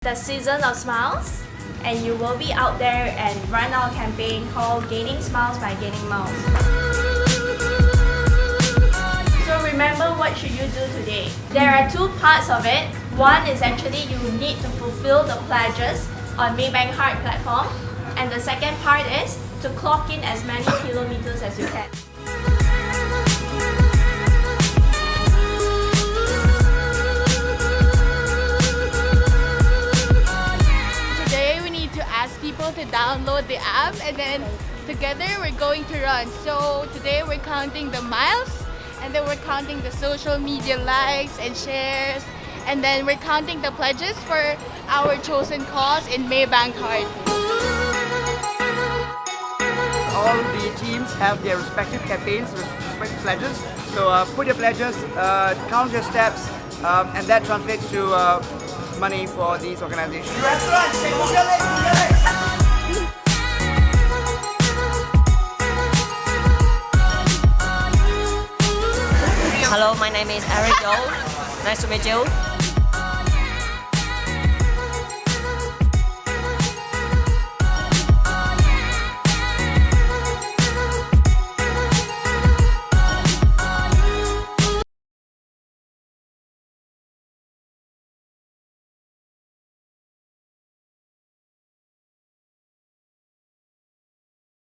The season of smiles, and you will be out there and run our campaign called Gaining Smiles by Gaining Miles. So remember, what should you do today? There are two parts of it. One is actually you need to fulfill the pledges on Maybank Heart platform, and the second part is to clock in as many kilometers as you can. People to download the app, and then together we're going to run. So today we're counting the miles, and then we're counting the social media likes and shares, and then we're counting the pledges for our chosen cause in Maybank Heart. All the teams have their respective campaigns, respective pledges. So put your pledges, count your steps, and that translates to money for these organizations. Hello, my name is Eric Yo. Nice to meet you.